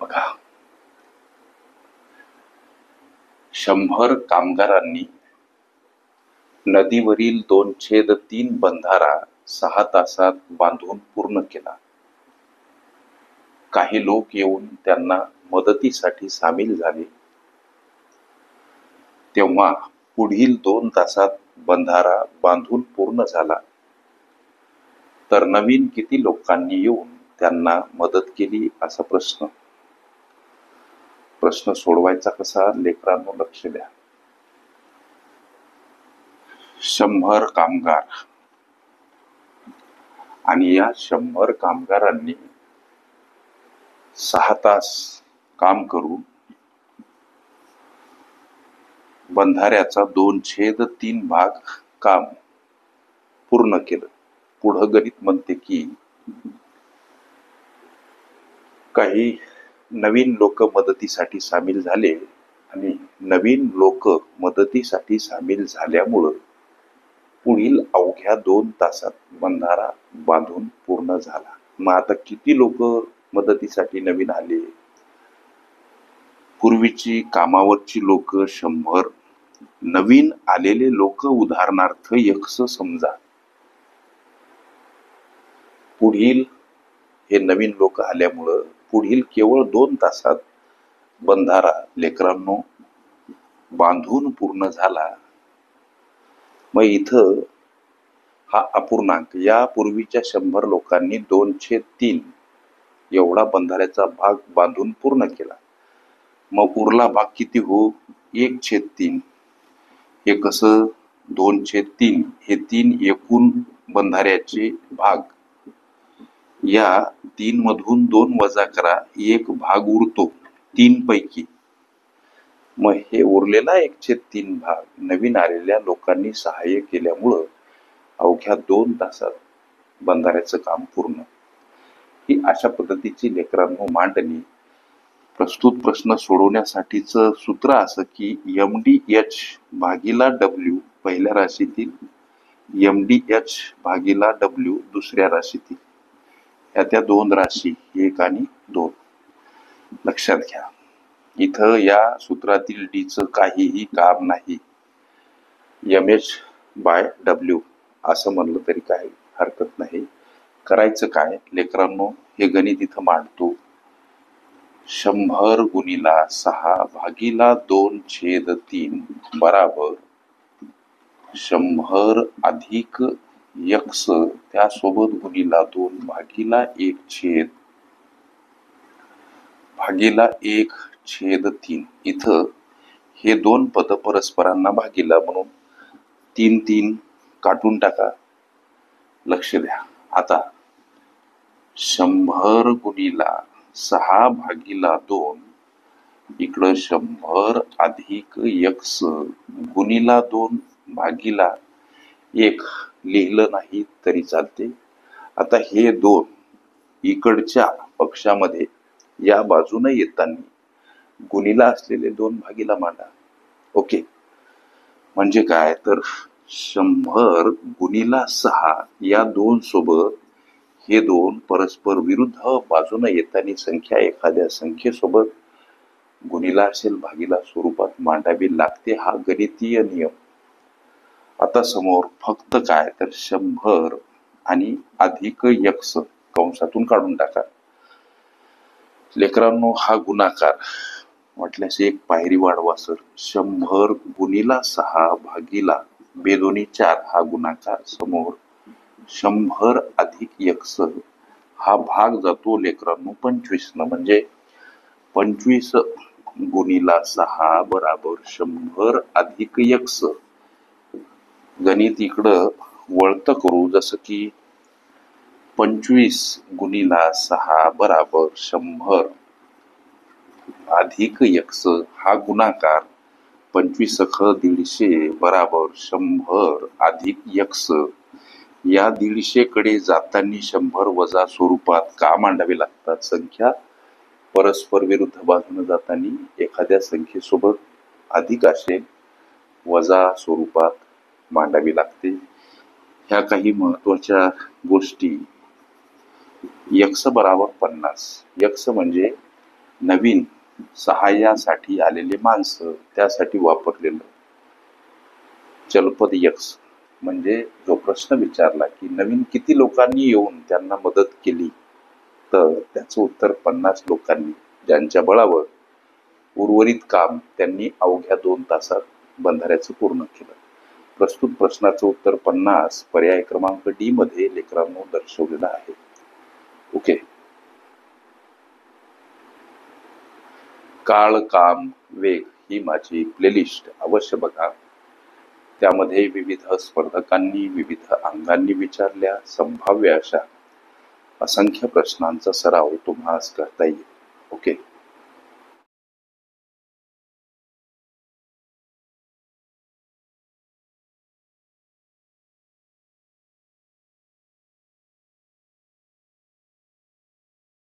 बघा, 100 कामगारांनी नदीवरील 2/3 बंधारा 6 तासात बांधून पूर्ण केला. काही लोक येऊन त्यांना मदतीसाठी सामील झाले. तेव्हा पुढील 2 तासात बंधारा बांधून पूर्ण झाला. तर नवीन किती लोकांनी येऊन त्यांना मदत केली असा प्रश्न सोडवायचा कसा? लेकरांनो लक्ष द्या. 100 कामगार आणि या 100 कामगारांनी 6 तास काम करून बंधाऱ्याचा 2/3 भाग काम पूर्ण केलं. पुढं गणित म्हणते की काही नवीन लोक मदतीसाठी सामील झाले आणि नवीन लोक मदतीसाठी सामील झाल्यामुळं पुढील अवघ्या 2 तासात बंधारा बांधून पूर्ण झाला. मग आता किती लोक मदतीसाठी नवीन आले? पूर्वीची कामावरची लोक 100, नवीन आलेले लोक उदाहरणार्थ 100 समजा. पुढील हे नवीन लोक आल्यामुळं पुढील केवळ 2 तासात बंधारा लेकरांनो बांधून पूर्ण झाला. मग इथं हा अपूर्णांक, या पूर्वीच्या 100 लोकांनी 2/3 एवढा बंधाऱ्याचा भाग बांधून पूर्ण केला. मग उरला भाग किती हो? 1/3. हे कसं? 2/3 हे 3 एकूण बंधाऱ्याचे भाग. या 3 मधून 2 वजा करा, 1 भाग उरतो 3 पैकी. मग हे उरलेला 1/3 भाग नवीन आलेल्या लोकांनी सहाय्य केल्यामुळं अवघ्या 2 तासात बंधाऱ्याचं काम पूर्ण. ही अशा पद्धतीची लेकरांनो मांडणी. प्रस्तुत प्रश्न सोडवण्यासाठीचं सूत्र असं की MDH भागीला W पहिल्या राशीतील, MDH भागीला W दुसऱ्या राशीतील. या त्या 2 राशी 1 आणि 2 लक्षात घ्या. इथं या सूत्रातील डीचं काहीही काम नाही. MH/W असं म्हणलं तरी काही हरकत नाही. करायचं काय लेकरांनो? हे गणित इथं मांडतो. 100 गुणिला 6 भागीला 2/3 बराबर 100 अधिक x त्यासोबत गुणिला 2 भागीला 1/3. इथं हे 2 पद परस्परांना भागीला म्हणून 3 काटून टाका. लक्ष द्या. आता 100 गुणिला 6 भागीला 2 इकडं 100 अधिक x गुणिला 2 भागीला 1 लिहिलं नाही तरी चालते. आता हे 2 इकडच्या पक्षामध्ये या बाजूने येताना गुणिला असलेले 2 भागीला मांडा. ओके, म्हणजे काय तर 100 गुणिला 6 या 2 सोबत हे 2 परस्पर विरुद्ध बाजूने येताना संख्या एखाद्या संख्येसोबत गुणिला असेल भागीला स्वरूपात मांडावी लागते. हा गणितीय नियम. आता समोर फक्त काय तर 100 आणि अधिक x कंसातून काढून टाका. लेकरांनो हा गुणाकार म्हटल्यास एक पायरी वाढवा सर. 100 गुणिला 6 भागीला 2 4 हा गुणाकार समोर 100 अधिक x हा भाग जातो लेकरांनो 25 न, म्हणजे 25 गुणिला 6 बराबर 100 अधिक x. गणित इकडं वळतं करू, जसं की 25 गुणिला 6 बराबर 100 अधिक x हा गुणाकार 25 × 150 बराबर 100 अधिक x. या 150 कडे जाताना 100 वजा स्वरूपात का मांडावे लागतात? संख्या परस्पर विरुद्ध बाजूने जाताना एखाद्या संख्येसोबत अधिक असेल वजा स्वरूपात मांडावी लागते. ह्या काही महत्वाच्या गोष्टी. x बराबर 50. x म्हणजे नवीन सहाय्यासाठी आलेले माणसं, त्यासाठी वापरलेलं चलपद यक्स, म्हणजे जो प्रश्न विचारला की नवीन किती लोकांनी येऊन त्यांना मदत केली, तर त्याचं उत्तर 50 लोकांनी, ज्यांच्या बळावर उर्वरित काम त्यांनी अवघ्या 2 तासात बंधाऱ्याचं पूर्ण केलं. प्रस्तुत प्रश्नाचं उत्तर 50 पर्याय क्रमांक डी मध्ये लेकरांनो दर्शवलेलं आहे. ओके. काळ, काम, वेग ही माझी प्लेलिस्ट अवश्य बघा. त्यामध्ये विविध स्पर्धकांनी विविध अंगांनी विचारल्या संभाव्य अशा असंख्य प्रश्नांचा सराव तुम्हाला करता येईल. ओके.